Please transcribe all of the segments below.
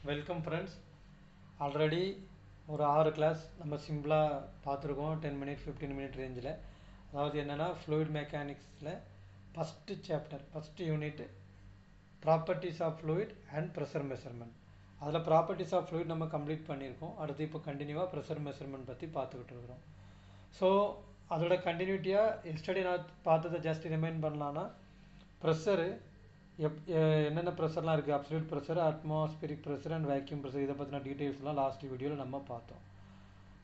Welcome friends. Already ஒரு 6 class நம்ம சிம்பிளாக பார்த்துருக்கோம். 10 மினிட் 15 மினிட் ரேஞ்சில். அதாவது என்னென்னா ஃப்ளூயிட் மெக்கானிக்ஸில் first chapter first unit properties of fluid and pressure measurement. அதில் ப்ராப்பர்ட்டிஸ் ஆஃப் ஃப்ளூயிட் நம்ம கம்ப்ளீட் பண்ணியிருக்கோம். அடுத்து இப்போ கண்டினியூவாக ப்ரெஷர் மெஷர்மெண்ட் பற்றி பார்த்துக்கிட்டு இருக்கிறோம். ஸோ அதோட கண்டினியூட்டியாக எஸ்டர்டே நான் பார்த்ததை ஜஸ்ட் ரிமைண்ட் பண்ணலான்னா ப்ரெஷரு என்னென்ன ப்ரெஷர்லாம் இருக்குது, absolute pressure, atmospheric pressure and vacuum pressure, இதை பற்றின டீட்டெயில்ஸ்லாம் லாஸ்ட் வீடியோவில் நம்ம பார்த்தோம்.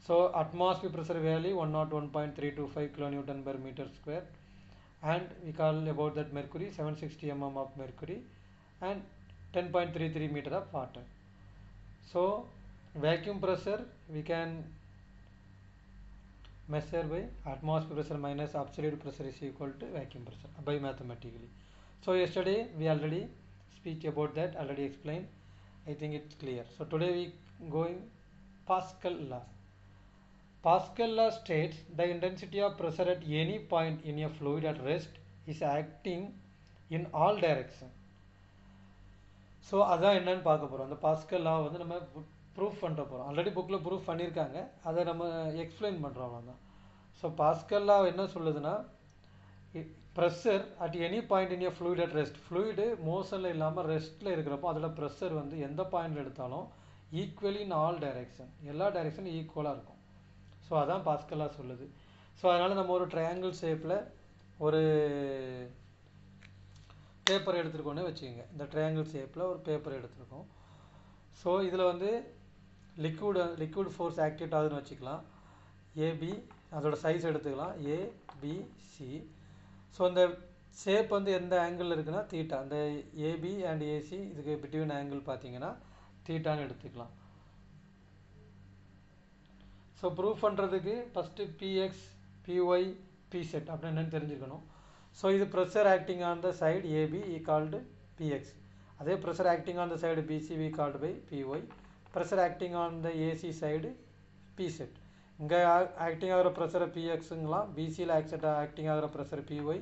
So atmosphere pressure value 101.325 kilonewton per meter square and we call about that mercury 760 mm of mercury and 10.33 meter of water. So vacuum pressure we can measure by atmosphere pressure minus absolute pressure is equal to vacuum pressure by mathematically. So yesterday we already speak about that, already explained. I think it's clear. So today we going Pascal law. Pascal law states the intensity of pressure at any point in a fluid at rest is acting in all direction. So அதான் என்னன்னு பார்க்க போகிறோம். அந்த pascal லா வந்து நம்ம proof பண்ணுற போகிறோம். Already புக்கில் ப்ரூஃப் பண்ணியிருக்காங்க, அதை நம்ம எக்ஸ்பிளைன் பண்ணுறோம் அவ்வளோதான். ஸோ பாஸ்கல் லா என்ன சொல்லுதுன்னா, pressure at any point in a fluid at rest, fluid மோஷனில் இல்லாமல் ரெஸ்ட்டில் இருக்கிறப்போ அதோட ப்ரெஷர் வந்து எந்த பாயிண்டில் எடுத்தாலும் ஈக்குவலி இன் ஆல் டைரெக்ஷன், எல்லா டைரெக்ஷனும் ஈக்குவலாக இருக்கும். ஸோ அதான் பாஸ்கல் லா சொல்லுது. ஸோ அதனால் நம்ம ஒரு ட்ரையாங்கிள் ஷேப்பில் ஒரு பேப்பர் எடுத்துருக்கோன்னே வச்சுக்கோங்க. இந்த ட்ரையாங்கிள் ஷேப்பில் ஒரு பேப்பர் எடுத்துருக்கோம். ஸோ இதில் வந்து லிக்விட் ஃபோர்ஸ் ஆக்டிவேட் ஆகுதுன்னு வச்சுக்கலாம். ஏபி அதோட சைஸ் எடுத்துக்கலாம், ஏபிசி. ஸோ அந்த ஷேப் வந்து எந்த ஆங்கிள் இருக்குன்னா தீட்டா, அந்த ஏபி அண்ட் ஏசி இதுக்கு பிட்வீன் ஆங்கிள் பார்த்தீங்கன்னா தீட்டான்னு எடுத்துக்கலாம். ஸோ ப்ரூஃப் பண்ணுறதுக்கு ஃபஸ்ட்டு பிஎக்ஸ் பிஒய் பிசெட் அப்படின்னு என்னென்னு தெரிஞ்சுக்கணும். ஸோ இது pressure acting on the side AB is called P X, அதே pressure acting on the side BC we called by P Y, pressure acting on the AC side P Z. இங்கே acting ஆகிற ப்ரெஷரை பிஎக்ஸுங்களாம், பிசியில் ஆக்டிங் ஆகிற ப்ரெஷர் பிஒய்,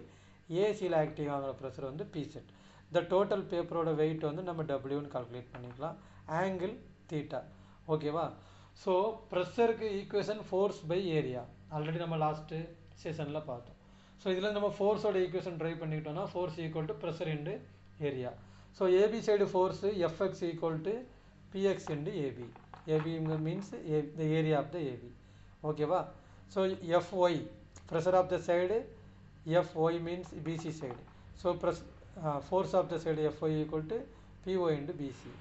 ஏசியில் acting ஆகிற pressure வந்து பிசெட். இந்த டோட்டல் பேப்பரோட வெயிட் வந்து நம்ம டபிள்யூன்னு கால்குலேட் பண்ணிக்கலாம், ஆங்கிள் தீட்டா. ஓகேவா? ஸோ ப்ரெஷருக்கு equation force by area already நம்ம லாஸ்ட்டு செஷனில் பார்த்தோம். ஸோ இதில் நம்ம ஃபோர்ஸோட ஈக்குவேஷன் ட்ரை பண்ணிக்கிட்டோம்னா force equal to pressure into area. So AB side force FX equal to PX into AB. AB means the area of the AB. ஓகேவா? So FY pressure of the side, FY means PC side. So force of the side FY equal to BY into PC.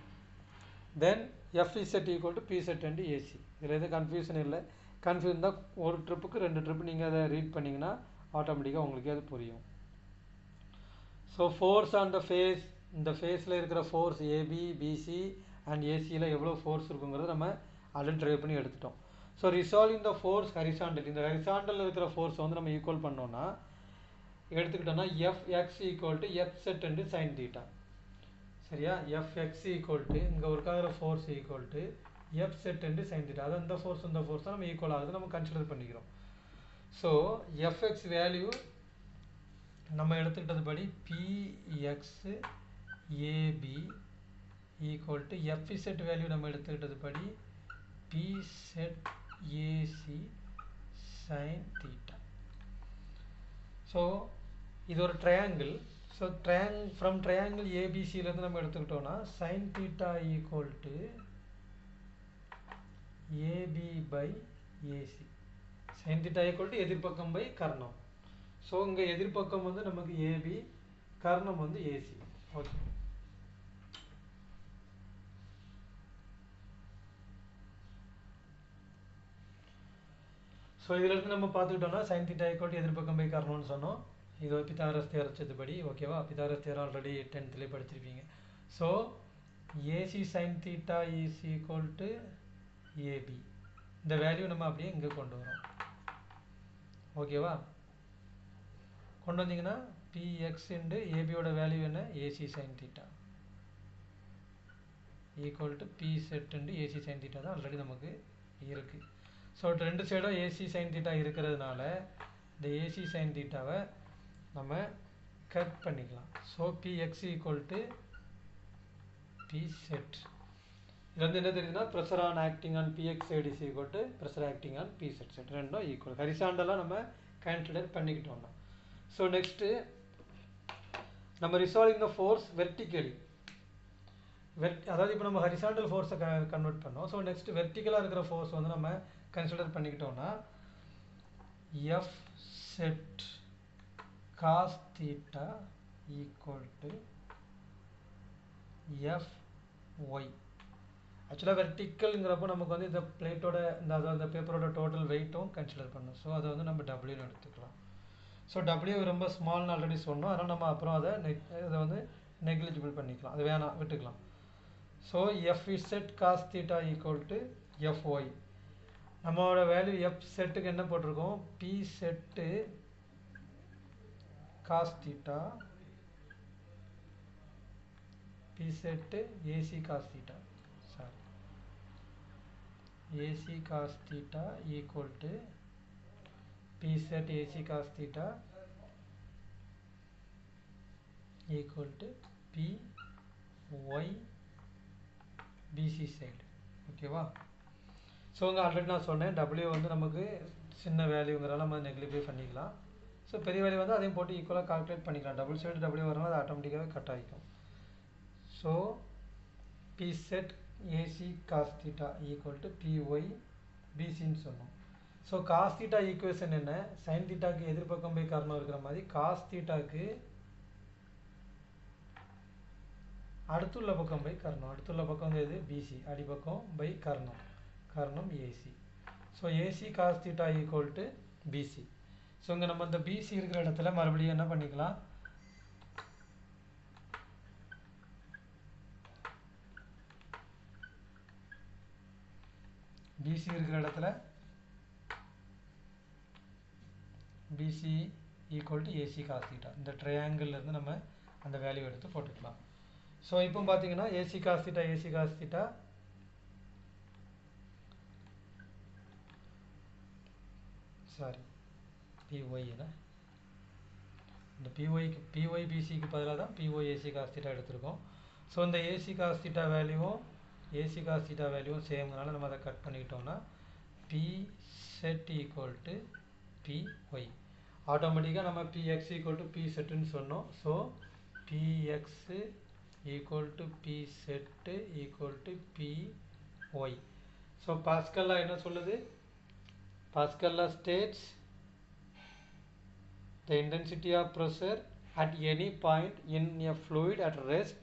Then FZ equal to PZ into AC. இதில் எதுவும் confusion இல்லை. Confusion தான், ஒரு ட்ரிப்புக்கு 2 trip நீங்கள் அதை read பண்ணிங்கன்னா ஆட்டோமேட்டிக்காக உங்களுக்கே அது புரியும். So force on the face, இந்த ஃபேஸில் இருக்கிற ஃபோர்ஸ் ஏபி பிசி அண்ட் ஏசியில் எவ்வளோ ஃபோர்ஸ் இருக்குங்கிறத நம்ம ஐடென்டிஃபை பண்ணி எடுத்துட்டோம். So resolving the force horizontal, இந்த ஹரிசாண்டலில் இருக்கிற ஃபோர்ஸ் வந்து நம்ம ஈக்குவல் பண்ணோன்னா எடுத்துக்கிட்டோம்னா FX equal to F Z and sine theta. சரியா? எஃப்எக்ஸ் ஈக்குவல் டு இங்கே ஒர்க்காகிற force equal to F Z and sine theta. அது அந்த ஃபோர்ஸ் இந்த ஃபோர்ஸ் தான் நம்ம ஈக்குவல் ஆகுது நம்ம கன்சிடர் பண்ணிக்கிறோம். ஸோ எஃப்எக்ஸ் வேல்யூ நம்ம எடுத்துக்கிட்டது படி PX AB equal to FZ value நம்ம எடுத்துக்கிட்டது படி PZ AC sine theta. So இது ஒரு ட்ரையாங்கிள். ஸோ ஃப்ரம் ட்ரையாங்கிள் ஏபிசியிலேருந்து நம்ம எடுத்துக்கிட்டோம்னா sine theta equal to AB by AC. Sine theta equal to எதிர்பக்கம் பை கர்ணம். ஸோ இங்கே எதிர்பக்கம் வந்து நமக்கு ஏபி, கர்ணம் வந்து ஏசி. ஓகே. ஸோ இதிலிருந்து நம்ம பார்த்துக்கிட்டோம்னா சைன் தீட்டா ஈக்குவல் டு எதிர்பக்கம் பை கர்ணம்னு சொன்னோம். இது பித்தாகரஸ் தேற்றம் படி. ஓகேவா? பித்தாகரஸ் தேற்றம் ஆல்ரெடி 10th படிச்சிருப்பீங்க. So AC sine theta is equal to AB. இந்த வேல்யூ நம்ம அப்படியே இங்கே கொண்டு வரோம். ஓகேவா? கொண்டு வந்தீங்கன்னா பிஎக்ஸ் இன்டு ஏபியோட வேல்யூ என்ன, AC sine theta equal to P set into AC sine theta தான் ஆல்ரெடி நமக்கு இருக்குது. ஸோ 2 சைடும் ஏசி சைன் தீட்டா இருக்கிறதுனால இந்த ஏசி சைன் தீட்டாவை நம்ம கட் பண்ணிக்கலாம். So PX equal to P set இதுல இருந்து என்ன தெரியுதுன்னா pressure on acting on px side is equal to pressure acting on p set ரெண்டும் ஈக்குவல். ஹரிசாண்டலாக நம்ம கன்சிடர் பண்ணிக்கிட்டோம்னா. ஸோ நெக்ஸ்ட்டு நம்ம ரிசால்விங் த ஃபோர்ஸ் வெர்டிக்கலி. அதாவது இப்போ நம்ம ஹரிசாண்டல் ஃபோர்ஸை கன்வெர்ட் பண்ணோம். ஸோ நெக்ஸ்ட் வெர்டிக்கலாக இருக்கிற ஃபோர்ஸ் வந்து நம்ம கன்சிடர் பண்ணிக்கிட்டோம்னா F set cos theta equal to F Y. ஆக்சுவலாக வெர்டிக்கல்ங்கிறப்போ நமக்கு வந்து இந்த பிளேட்டோட இந்த பேப்பரோட டோட்டல் வெயிட்டும் கன்சிடர் பண்ணணும். ஸோ அதை வந்து நம்ம டபிள்யூன்னு எடுத்துக்கலாம். ஸோ டபிள்யூ ரொம்ப ஸ்மால்னு ஆல்ரெடி சொன்னோம். அதனால் நம்ம அப்புறம் அதை வந்து நெக்லிஜிபிள் பண்ணிக்கலாம். அது வேணாம் விட்டுக்கலாம். So F set cos theta equal to F Y. நம்மளோட வேல்யூ எஃப் செட்டுக்கு என்ன போட்டிருக்கோம்? P set cos theta, P set AC cos theta, sorry AC cos theta equal to P set AC cos theta equal to P Y BC side. ஓகேவா? So இங்கே already நான் சொன்னேன் W வந்து நமக்கு சின்ன வேல்யூங்கிறனால நம்ம நெக்லிஃபை பண்ணிக்கலாம். ஸோ பெரிய வேல்யூ வந்து அதையும் போட்டு ஈக்குவலாக கால்குலேட் பண்ணிக்கலாம். டபுள் சைடு W வரனால அது ஆட்டோமேட்டிக்காகவே கட் ஆகிக்கும். So P set AC cos theta equal to PY BCன்னு சொன்னோம். ஸோ காஸ் தீட்டா ஈக்குவேஷன் என்ன? சைன் தீட்டாக்கு எதிர்பக்கம் பை கர்ணம் இருக்கிற மாதிரி காஸ் தீட்டாக்கு அடுத்துள்ள பக்கம் பை கர்ணம். அடுத்துள்ள பக்கம் எது? பிசி. அடிப்பக்கம் பை கர்ணம், கர்ணம் AC. So AC cos theta equal to PC. So இங்கே நம்ம இந்த பிசி இருக்கிற இடத்துல மறுபடியும் என்ன பண்ணிக்கலாம்? பிசி இருக்கிற இடத்துல BC equal to AC cos theta. இந்த ட்ரையாங்கிள் இருந்து நம்ம அந்த வேல்யூ எடுத்து போட்டுக்கலாம். ஸோ இப்போ பார்த்தீங்கன்னா AC cos theta sorry PY இந்த PY BCக்கு பதிலாக தான் PY AC cos theta எடுத்திருக்கோம். ஸோ இந்த AC cos theta வேல்யூவும் AC cos theta வேல்யூவும் சேம்னால நம்ம அதை cut பண்ணிக்கிட்டோம்னா P set equal to PY. ஆட்டோமேட்டிக்காக நம்ம Px equal to P setன்னு சொன்னோம். So Px equal to P set equal to Py. So Pascal law என்ன சொல்லுது? Pascal law states the intensity of pressure at any point in a fluid at rest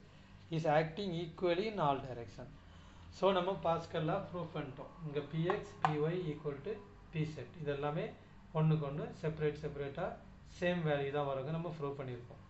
is acting equally in all direction. So நம்ம பாஸ்கல்லாம் proof பண்ணிட்டோம். இங்கே Px Py equal to P set இது எல்லாமே ஒன்றுக்கு ஒன்று செப்பரேட்டாக சேம் வேல்யூ தான் வருங்க நம்ம ப்ரூவ் பண்ணியிருக்கோம்.